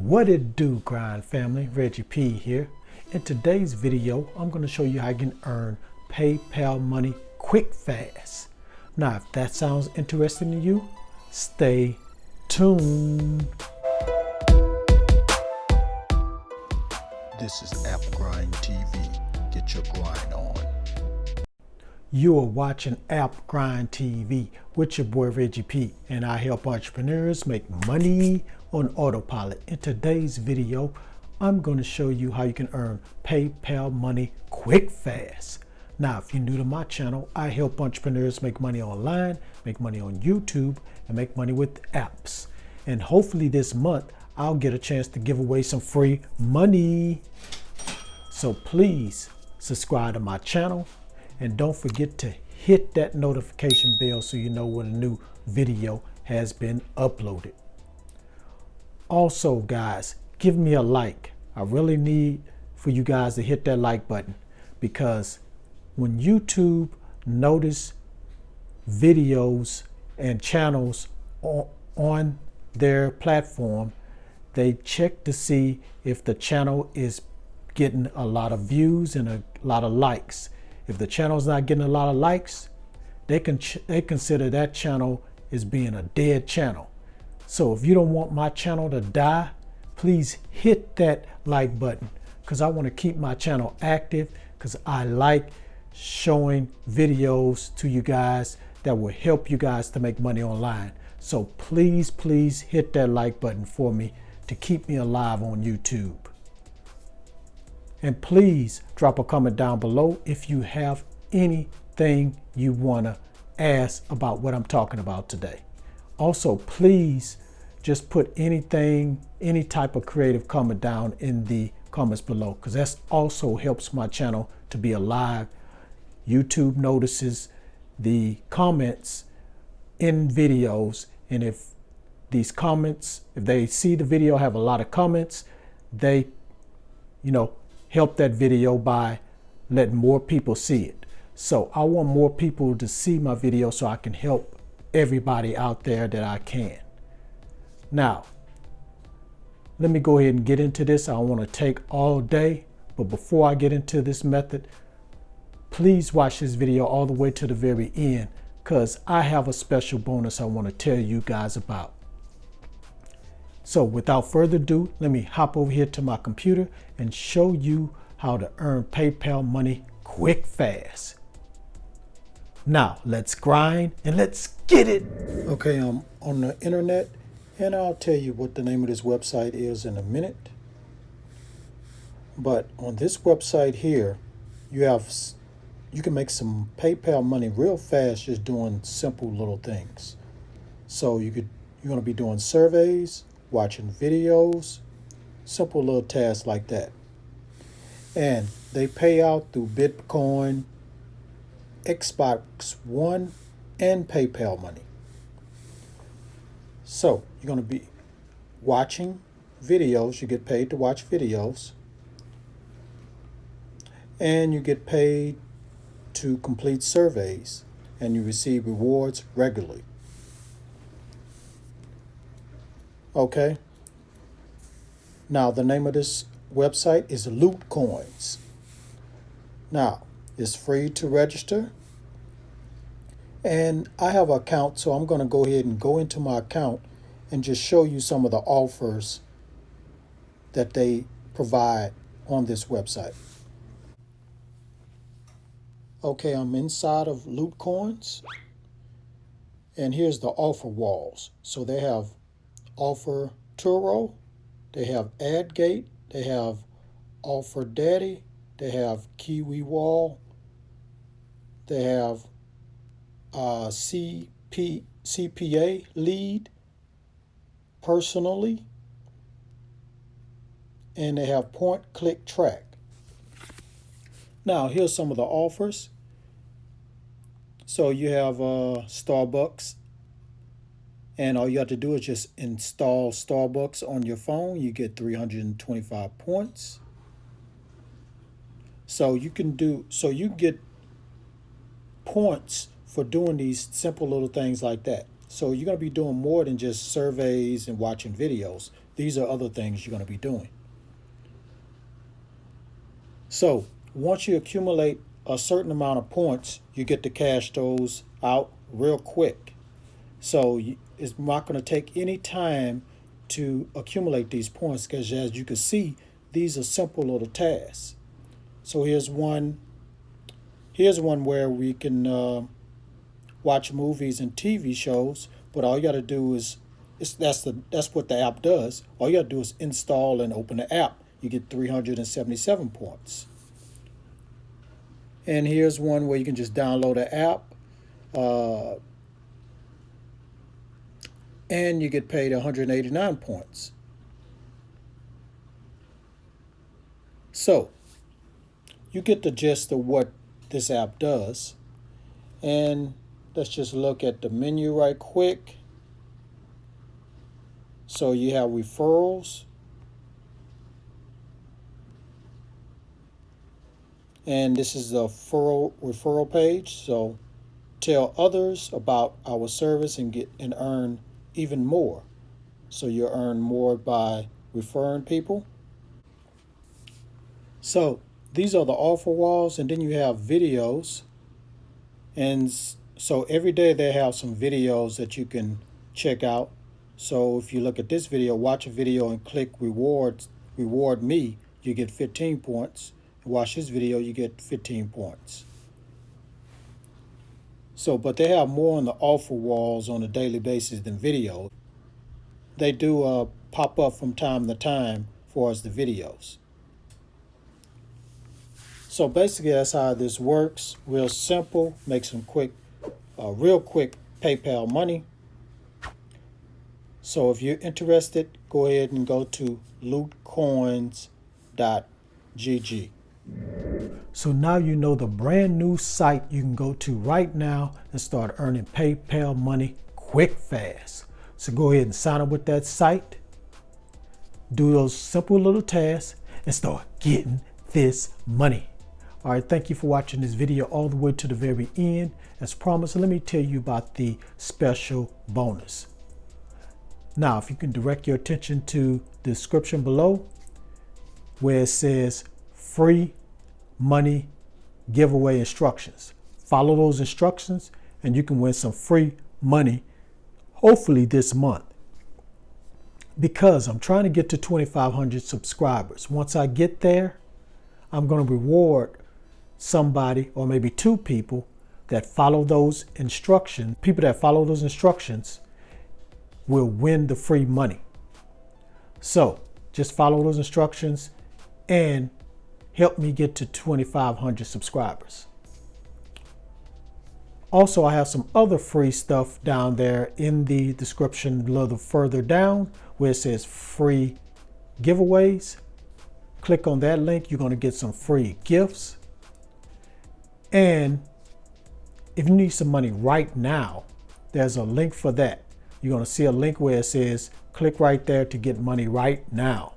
What it do, grind family? Reggie P here. In today's video, I'm going to show you how you can earn PayPal money quick fast. Now, if that sounds interesting to you, stay tuned. This is App Grind TV. Get your grind on. You are watching App Grind TV with your boy Reggie P, and I help entrepreneurs make money on autopilot. In today's video, I'm going to show you how you can earn PayPal money quick fast. Now, if you're new to my channel, I help entrepreneurs make money online, make money on YouTube, and make money with apps. And hopefully this month, I'll get a chance to give away some free money. So please subscribe to my channel. And don't forget to hit that notification bell so you know when a new video has been uploaded. Also, guys, give me a like. I really need for you guys to hit that like button, because when YouTube notice videos and channels on their platform, they check to see if the channel is getting a lot of views and a lot of likes. If the channel's not getting a lot of likes, they consider that channel as being a dead channel. So if you don't want my channel to die, please hit that like button, because I want to keep my channel active, because I like showing videos to you guys that will help you guys to make money online. So please hit that like button for me to keep me alive on YouTube. And please drop a comment down below if you have anything you want to ask about what I'm talking about today. Also, please just put anything, any type of creative comment down in the comments below, because that also helps my channel to be alive. YouTube notices the comments in videos, and if these comments, if they see the video have a lot of comments, they, help that video by letting more people see it. So I want more people to see my video so I can help everybody out there that I can. Now, let me go ahead and get into this. I don't want to take all day, but before I get into this method, please watch this video all the way to the very end, because I have a special bonus I want to tell you guys about. So without further ado, let me hop over here to my computer and show you how to earn PayPal money quick fast. Now let's grind and let's get it. Okay, I'm on the internet, and I'll tell you what the name of this website is in a minute. But on this website here, you can make some PayPal money real fast just doing simple little things. So you're going to be doing surveys, watching videos, simple little tasks like that. And they pay out through Bitcoin, Xbox One, and PayPal money. So you're going to be watching videos. You get paid to watch videos. And you get paid to complete surveys. And you receive rewards regularly. Okay. Now, the name of this website is Loot Coins. Now, it's free to register. And I have an account, so I'm going to go ahead and go into my account and just show you some of the offers that they provide on this website. Okay, I'm inside of Loot Coins. And here's the offer walls. So they have Offer Turo, they have AdGate, they have Offer Daddy, they have Kiwi Wall, they have CPA Lead, Personally, and they have Point Click Track. Now here's some of the offers. So you have Starbucks. And all you have to do is just install Starbucks on your phone. You get 325 points. So you get points for doing these simple little things like that. So you're going to be doing more than just surveys and watching videos. these are other things you're going to be doing. So once you accumulate a certain amount of points, you get to cash those out real quick. So it's not going to take any time to accumulate these points, because as you can see, these are simple little tasks. So here's one where we can watch movies and TV shows, but all you got to do is that's what the app does. All you got to do is install and open the app. You get 377 points. And here's one where you can just download the app, and you get paid 189 points. So you get the gist of what this app does. And let's just look at the menu right quick. So you have referrals. And this is the referral page. So tell others about our service and earn even more. So you earn more by referring people. So these are the offer walls, and then you have videos. And so every day they have some videos that you can check out. So if you look at this video, watch a video and click reward me, you get 15 points. Watch this video, you get 15 points. So, but they have more on the offer walls on a daily basis than videos. They do pop up from time to time for us the videos. So basically that's how this works. Real simple, make some real quick PayPal money. So if you're interested, go ahead and go to lootcoins.gg. So now you know the brand new site you can go to right now and start earning PayPal money quick, fast. So go ahead and sign up with that site, do those simple little tasks, and start getting this money. All right, thank you for watching this video all the way to the very end. As promised, let me tell you about the special bonus. Now, if you can direct your attention to the description below, where it says free money giveaway instructions. Follow those instructions and you can win some free money, hopefully this month. Because I'm trying to get to 2,500 subscribers. Once I get there, I'm going to reward somebody or maybe two people that follow those instructions. People that follow those instructions will win the free money. So just follow those instructions and help me get to 2,500 subscribers. Also, I have some other free stuff down there in the description a little further down where it says free giveaways. Click on that link. You're going to get some free gifts. And if you need some money right now, there's a link for that. You're going to see a link where it says click right there to get money right now.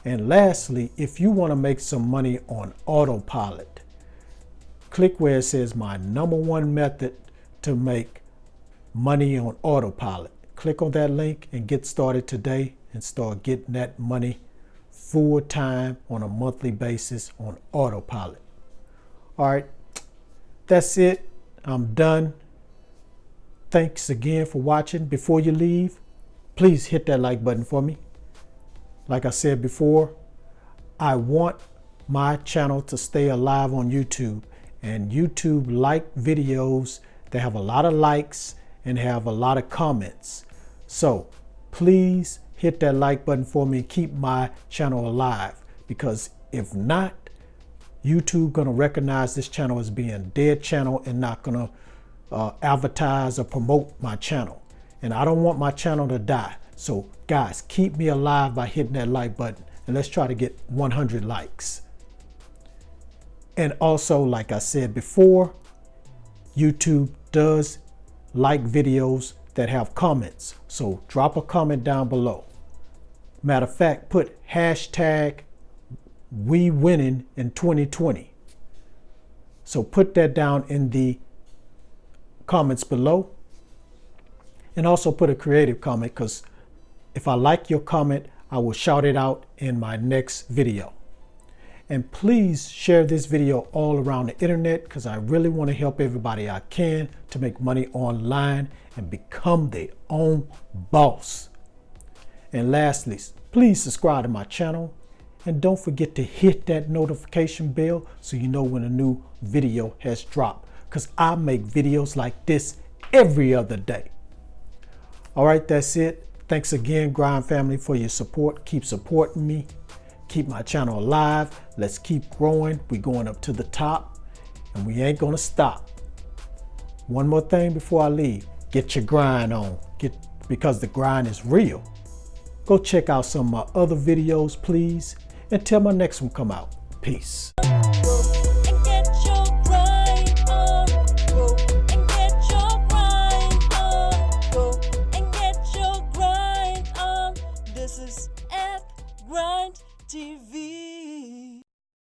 And lastly, if you want to make some money on autopilot, click where it says my #1 method to make money on autopilot. Click on that link and get started today and start getting that money full time on a monthly basis on autopilot. All right, that's it. I'm done. Thanks again for watching. Before you leave, please hit that like button for me. Like I said before, I want my channel to stay alive on YouTube, and YouTube like videos that have a lot of likes and have a lot of comments. So please hit that like button for me and keep my channel alive, because if not, YouTube gonna recognize this channel as being a dead channel and not gonna advertise or promote my channel. And I don't want my channel to die. So guys, keep me alive by hitting that like button, and let's try to get 100 likes. And also, like I said before, YouTube does like videos that have comments. So drop a comment down below. Matter of fact, put hashtag we winning in 2020. So put that down in the comments below. And also put a creative comment, because If I like your comment, I will shout it out in my next video. And please share this video all around the internet because I really want to help everybody I can to make money online and become their own boss. And lastly, please subscribe to my channel and don't forget to hit that notification bell so you know when a new video has dropped, because I make videos like this every other day. All right, that's it. Thanks again, Grind family, for your support. Keep supporting me. Keep my channel alive. Let's keep growing. We're going up to the top and we ain't gonna stop. One more thing before I leave. Get your grind on. Because the grind is real. Go check out some of my other videos, please, until my next one come out. Peace. This is Grind TV.